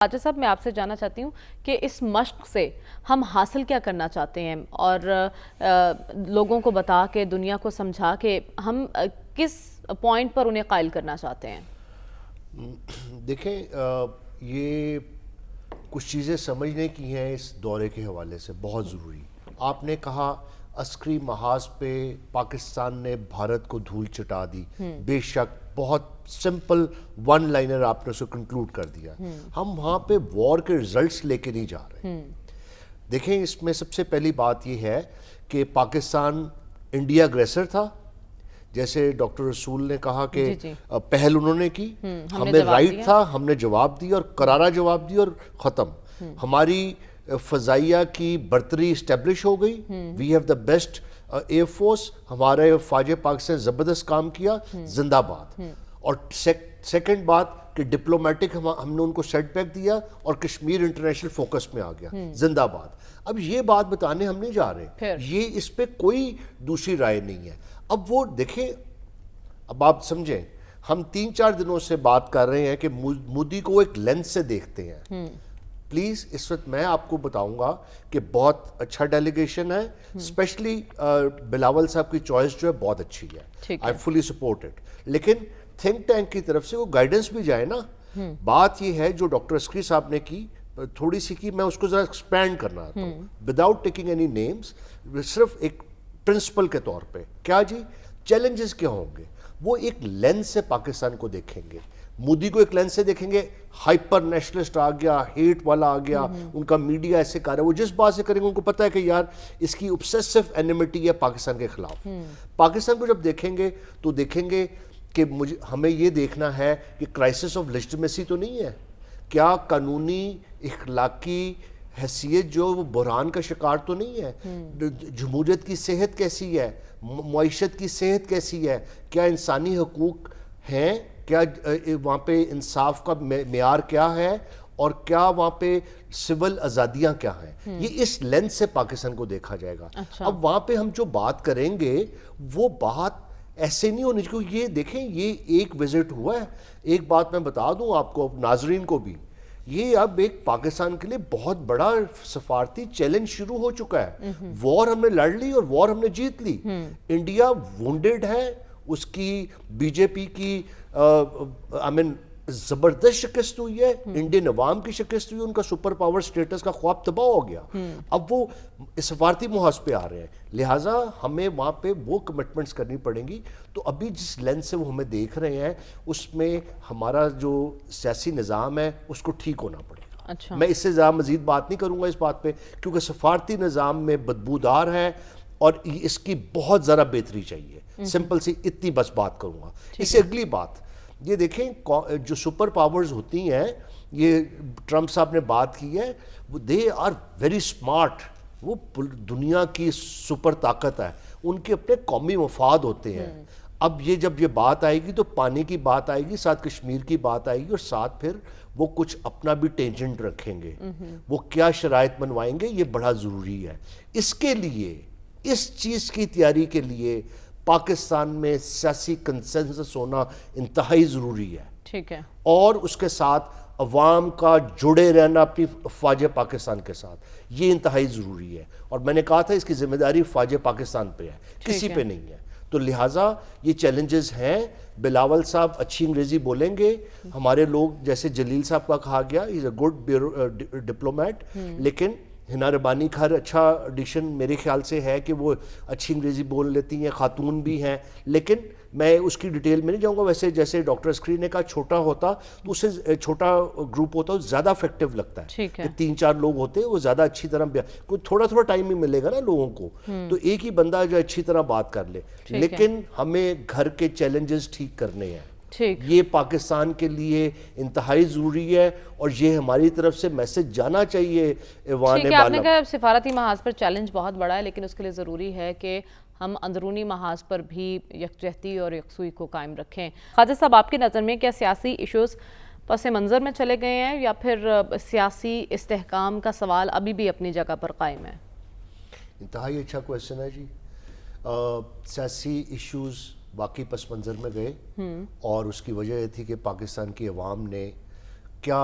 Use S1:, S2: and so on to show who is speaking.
S1: خواجہ صاحب میں آپ سے جاننا چاہتی ہوں کہ اس مشق سے ہم حاصل کیا کرنا چاہتے ہیں اور لوگوں کو بتا کے دنیا کو سمجھا کے ہم کس پوائنٹ پر انہیں قائل کرنا چاہتے ہیں؟
S2: دیکھیں یہ کچھ چیزیں سمجھنے کی ہیں اس دورے کے حوالے سے بہت ضروری. آپ نے کہا عسکری محاذ پہ پاکستان نے بھارت کو دھول چٹا دی. بے شک بہت سمپل ون لائنر آپ نے اسے کنکلوڈ کر دیا. ہم وہاں پہ وار کے ریزلٹس لے کے نہیں جا رہے. دیکھیں اس میں سب سے پہلی بات یہ ہے کہ پاکستان انڈیا اگریسر تھا. جیسے ڈاکٹر رسول نے کہا کہ پہل انہوں نے کی, ہمیں رائٹ تھا, ہم نے جواب دیا اور کرارا جواب دیا اور ختم. ہماری فضائیہ کی برتری اسٹیبلش ہو گئی. We have the best air force. ہمارے فوج پاک سے زبردست کام کیا, زندہ باد. اور سیکنڈ بات کہ ڈپلومیٹک ہم نے ان کو سیٹ بیک دیا اور کشمیر انٹرنیشنل فوکس میں آ گیا, زندہ باد. اب یہ بات بتانے ہم نہیں جا رہے, یہ اس پہ کوئی دوسری رائے نہیں ہے. اب وہ دیکھیں, اب آپ سمجھیں, ہم 3-4 دنوں سے بات کر رہے ہیں کہ مودی کو ایک لینس سے دیکھتے ہیں. پلیز اس وقت میں آپ کو بتاؤں گا کہ بہت اچھا ڈیلیگیشن ہے, اسپیشلی بلاول صاحب کی چوائس جو ہے بہت اچھی ہے. آئی فلی سپورٹ اٹ. لیکن تھنک ٹینک کی طرف سے وہ گائیڈنس بھی جائے نا. بات یہ ہے جو ڈاکٹر عسکری صاحب نے کی تھوڑی سی کی, میں اس کو ذرا ایکسپینڈ کرنا چاہتا ہوں وداؤٹ ٹیکنگ اینی نیمز, صرف ایک پرنسپل کے طور پہ. کیا جی چیلنجز کیا ہوں گے؟ وہ ایک لینس سے پاکستان کو دیکھیں گے. مودی کو ایک لینس سے دیکھیں گے, ہائپر نیشنلسٹ آ گیا, ہیٹ والا آ گیا, ان کا میڈیا ایسے کر رہا ہے. وہ جس بات سے کریں گے ان کو پتہ ہے کہ یار اس کی obsessive انیمیٹی ہے پاکستان کے خلاف. پاکستان کو جب دیکھیں گے تو دیکھیں گے کہ ہمیں یہ دیکھنا ہے کہ کرائسس آف لیجٹمیسی تو نہیں ہے, کیا قانونی اخلاقی حیثیت جو وہ بحران کا شکار تو نہیں ہے, جمہوریت کی صحت کیسی ہے, معیشت کی صحت کیسی ہے, کیا انسانی حقوق ہیں, کیا وہاں پہ انصاف کا معیار کیا ہے, اور کیا وہاں پہ سول آزادیاں کیا ہیں. یہ اس لینس سے پاکستان کو دیکھا جائے گا. اب وہاں پہ ہم جو بات کریں گے وہ بات ایسے نہیں ہونی چاہیے. یہ دیکھیں یہ ایک وزٹ ہوا ہے. ایک بات میں بتا دوں آپ کو, ناظرین کو بھی, یہ اب ایک پاکستان کے لیے بہت بڑا سفارتی چیلنج شروع ہو چکا ہے. وار ہم نے لڑ لی اور وار ہم نے جیت لی. انڈیا وونڈڈ ہے, اس کی بی جے پی کی زبردست شکست ہوئی ہے, انڈین عوام کی شکست ہوئی, ان کا سپر پاور سٹیٹس کا خواب تباہ ہو گیا. اب وہ سفارتی محاذ پہ آ رہے ہیں, لہٰذا ہمیں وہاں پہ وہ کمٹمنٹس کرنی پڑیں گی. تو ابھی جس لینس سے وہ ہمیں دیکھ رہے ہیں اس میں ہمارا جو سیاسی نظام ہے اس کو ٹھیک ہونا پڑے گا. میں اس سے زیادہ مزید بات نہیں کروں گا اس بات پہ, کیونکہ سفارتی نظام میں بدبودار ہے اور اس کی بہت ذرا بہتری چاہیے. سمپل سی اتنی بس بات کروں گا. اس سے اگلی بات یہ دیکھیں, جو سپر پاورز ہوتی ہیں, یہ ٹرمپ صاحب نے بات کی ہے, دے آر ویری اسمارٹ. وہ دنیا کی سپر طاقت ہے, ان کے اپنے قومی مفاد ہوتے ہیں. اب یہ جب یہ بات آئے گی تو پانی کی بات آئے گی, ساتھ کشمیر کی بات آئے گی, اور ساتھ پھر وہ کچھ اپنا بھی ٹینجنٹ رکھیں گے. وہ کیا شرائط منوائیں گے, یہ بڑا ضروری ہے. اس کے لیے, اس چیز کی تیاری کے لیے پاکستان میں سیاسی کنسنسس ہونا انتہائی ضروری ہے.
S1: ٹھیک ہے. اور
S2: اس کے ساتھ عوام کا جڑے رہنا اپنی فوج پاکستان کے ساتھ, یہ انتہائی ضروری ہے. اور میں نے کہا تھا اس کی ذمہ داری فوج پاکستان پہ ہے, کسی پہ نہیں ہے. تو لہٰذا یہ چیلنجز ہیں. بلاول صاحب اچھی انگریزی بولیں گے, ہمارے لوگ جیسے جلیل صاحب کا کہا گیا, از اے گڈ ڈپلومیٹ, لیکن ہنا ربانی کا اچھا ایڈیشن میرے خیال سے ہے کہ وہ اچھی انگریزی بول لیتی ہیں, خاتون بھی ہیں, لیکن میں اس کی ڈیٹیل میں نہیں جاؤں گا. ویسے جیسے ڈاکٹر عسکری نے کہا چھوٹا ہوتا تو اس سے چھوٹا گروپ ہوتا ہے زیادہ افیکٹو لگتا ہے. 3-4 لوگ ہوتے ہیں وہ زیادہ اچھی طرح, کوئی تھوڑا تھوڑا ٹائم ہی ملے گا نا لوگوں کو, تو ایک ہی بندہ جو اچھی طرح بات کر لے. لیکن ہمیں گھر کے چیلنجز ٹھیک کرنے ہیں. یہ پاکستان کے لیے انتہائی ضروری ہے, اور یہ ہماری طرف سے میسج جانا چاہیے ایوان بالا.
S1: آپ نے کہا سفارتی محاذ پر چیلنج بہت بڑا ہے, لیکن اس کے لیے ضروری ہے کہ ہم اندرونی محاذ پر بھی یکجہتی اور یکسوئی کو قائم رکھیں. خواجہ صاحب آپ کی نظر میں کیا سیاسی ایشوز پس منظر میں چلے گئے ہیں, یا پھر سیاسی استحکام کا سوال ابھی بھی اپنی جگہ پر قائم ہے؟
S2: انتہائی اچھا کویسچن ہے جی. سیاسی ایشوز باقی پس منظر میں گئے, اور اس کی وجہ یہ تھی کہ پاکستان کی عوام نے کیا